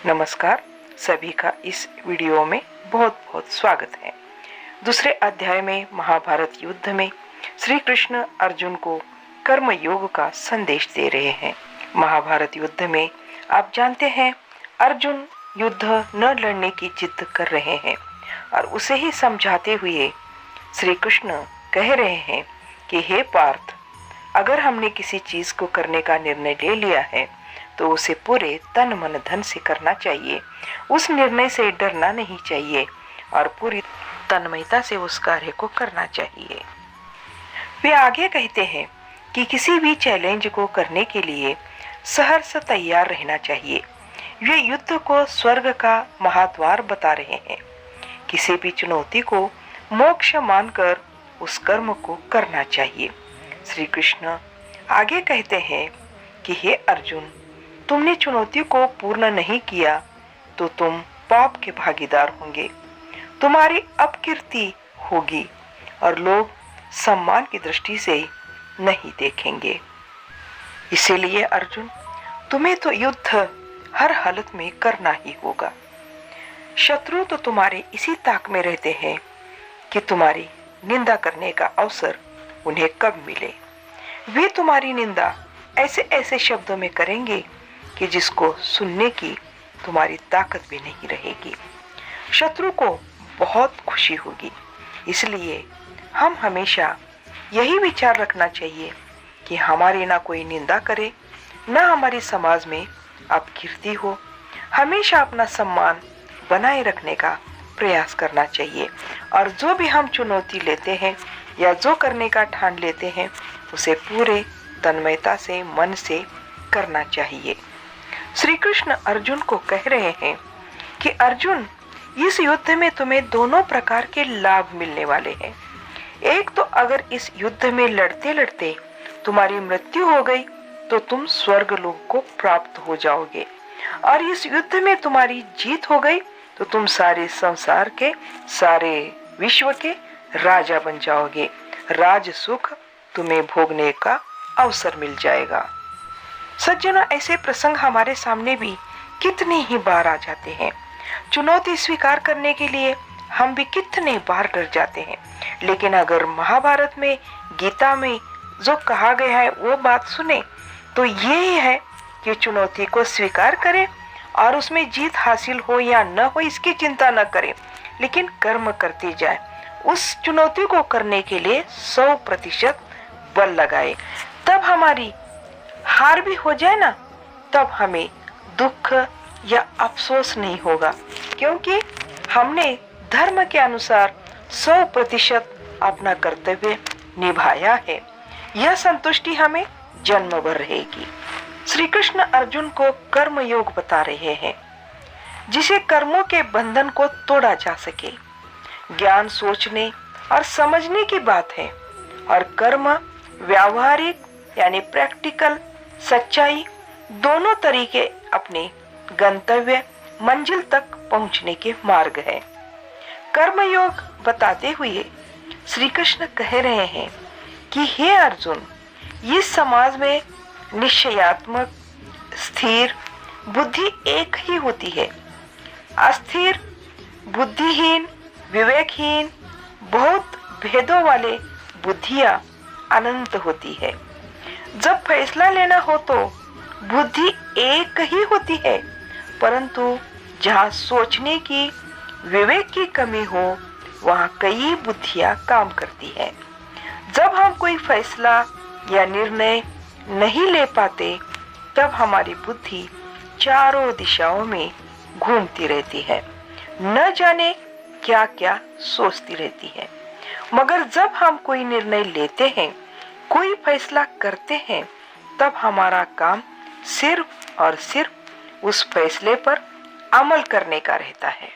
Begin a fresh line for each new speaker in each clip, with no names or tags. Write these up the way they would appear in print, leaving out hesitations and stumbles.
नमस्कार, सभी का इस वीडियो में बहुत बहुत स्वागत है। दूसरे अध्याय में महाभारत युद्ध में श्री कृष्ण अर्जुन को कर्म योग का संदेश दे रहे हैं। महाभारत युद्ध में आप जानते हैं अर्जुन युद्ध न लड़ने की जिद कर रहे हैं और उसे ही समझाते हुए श्री कृष्ण कह रहे हैं कि हे पार्थ, अगर हमने किसी चीज को करने का निर्णय ले लिया है तो उसे पूरे तन मन धन से करना चाहिए। उस निर्णय से डरना नहीं चाहिए और पूरी तन्मयता से उस कार्य को करना चाहिए। वे आगे कहते हैं कि किसी भी चैलेंज को करने के लिए सहर्ष तैयार रहना चाहिए। वे युद्ध को स्वर्ग का महाद्वार बता रहे हैं। किसी भी चुनौती को मोक्ष मानकर उस कर्म को करना चाहिए। श्री कृष्ण आगे कहते हैं कि हे अर्जुन, तुमने चुनौती को पूर्ण नहीं किया तो तुम पाप के भागीदार होंगे। तुम्हारी अपकीर्ति होगी और लोग सम्मान की दृष्टि से नहीं देखेंगे। इसीलिए अर्जुन, तुम्हें तो युद्ध हर हालत में करना ही होगा। शत्रु तो तुम्हारे इसी ताक में रहते हैं कि तुम्हारी निंदा करने का अवसर उन्हें कब मिले। वे तुम्हारी निंदा ऐसे ऐसे शब्दों में करेंगे कि जिसको सुनने की तुम्हारी ताकत भी नहीं रहेगी। शत्रु को बहुत खुशी होगी। इसलिए हम हमेशा यही विचार रखना चाहिए कि हमारी ना कोई निंदा करे, ना हमारी समाज में अपकीर्ति हो। हमेशा अपना सम्मान बनाए रखने का प्रयास करना चाहिए और जो भी हम चुनौती लेते हैं या जो करने का ठान लेते हैं उसे पूरे तन्मयता से, मन से करना चाहिए। श्री कृष्ण अर्जुन को कह रहे हैं कि अर्जुन, इस युद्ध में तुम्हें दोनों प्रकार के लाभ मिलने वाले हैं। एक तो अगर इस युद्ध में लड़ते लड़ते तुम्हारी मृत्यु हो गई तो तुम स्वर्ग लोक को प्राप्त हो जाओगे, और इस युद्ध में तुम्हारी जीत हो गई तो तुम सारे संसार के, सारे विश्व के राजा बन जाओगे। राज सुख तुम्हें भोगने का अवसर मिल जाएगा। सज्जनों, ऐसे प्रसंग हमारे सामने भी कितने ही बार आ जाते हैं। चुनौती स्वीकार करने के लिए हम भी कितने बार डर जाते हैं, लेकिन अगर महाभारत में, गीता में जो कहा गया है वो बात सुने तो ये है कि चुनौती को स्वीकार करें और उसमें जीत हासिल हो या न हो इसकी चिंता न करें, लेकिन कर्म करते जाए। उस चुनौती को करने के लिए 100% बल लगाए। तब हमारी हार भी हो जाए ना, तब हमें दुख या अफसोस नहीं होगा, क्योंकि हमने धर्म के अनुसार 100% अपना कर्तव्य निभाया है। यह संतुष्टि हमें जन्म भर रहेगी। श्री कृष्ण अर्जुन को कर्म योग बता रहे हैं, जिसे कर्मों के बंधन को तोड़ा जा सके। ज्ञान सोचने और समझने की बात है, और कर्म व्यावहारिक यानी प्रैक्टिकल सच्चाई दोनों तरीके अपने गंतव्य मंजिल तक पहुंचने के मार्ग है। कर्म योग बताते हुए श्री कृष्ण कह रहे हैं कि हे अर्जुन, इस समाज में निश्चयात्मक स्थिर बुद्धि एक ही होती है। अस्थिर, बुद्धिहीन, विवेकहीन, बहुत भेदों वाले बुद्धियां अनंत होती है। जब फैसला लेना हो तो बुद्धि एक ही होती है, परंतु जहाँ सोचने की, विवेक की कमी हो वहाँ कई बुद्धियां काम करती है। जब हम कोई फैसला या निर्णय नहीं ले पाते तब हमारी बुद्धि चारों दिशाओं में घूमती रहती है, न जाने क्या क्या सोचती रहती है। मगर जब हम कोई निर्णय लेते हैं, कोई फैसला करते हैं, तब हमारा काम सिर्फ और सिर्फ उस फैसले पर अमल करने का रहता है।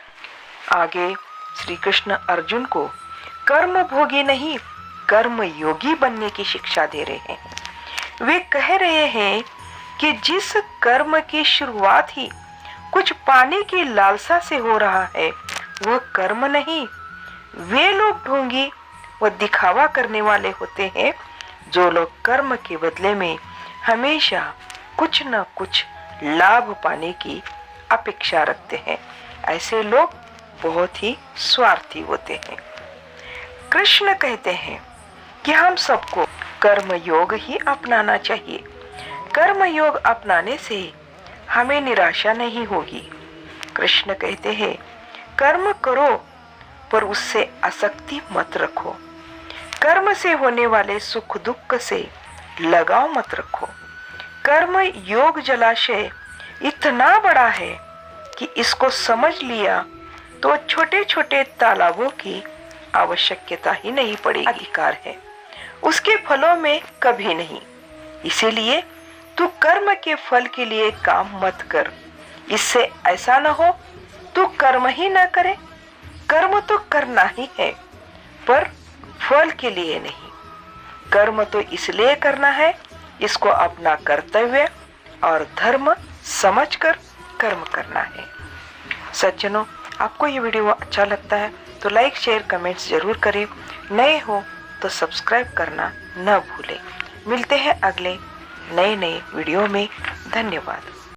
आगे श्री कृष्ण अर्जुन को कर्म भोगी नहीं, कर्म योगी बनने की शिक्षा दे रहे हैं। वे कह रहे हैं कि जिस कर्म की शुरुआत ही कुछ पाने की लालसा से हो रहा है वह कर्म नहीं। वे लोग ढोंगी व दिखावा करने वाले होते हैं जो लोग कर्म के बदले में हमेशा कुछ न कुछ लाभ पाने की अपेक्षा रखते हैं। ऐसे लोग बहुत ही स्वार्थी होते हैं। कृष्ण कहते हैं कि हम सबको कर्म योग ही अपनाना चाहिए। कर्म योग अपनाने से हमें निराशा नहीं होगी। कृष्ण कहते हैं कर्म करो पर उससे आसक्ति मत रखो। कर्म से होने वाले सुख दुख से लगाव मत रखो। कर्म योग जलाशय इतना बड़ा है कि इसको समझ लिया तो छोटे छोटे तालाबों की आवश्यकता ही नहीं पड़ेगी। अधिकार है उसके फलों में कभी नहीं। इसीलिए तू कर्म के फल के लिए काम मत कर। इससे ऐसा न हो तू कर्म ही न करे। कर्म तो करना ही है पर फल के लिए नहीं। कर्म तो इसलिए करना है, इसको अपना कर्तव्य और धर्म समझकर कर्म करना है। सज्जनों, आपको ये वीडियो अच्छा लगता है तो लाइक शेयर कमेंट्स जरूर करें। नए हो तो सब्सक्राइब करना न भूलें। मिलते हैं अगले नए वीडियो में। धन्यवाद।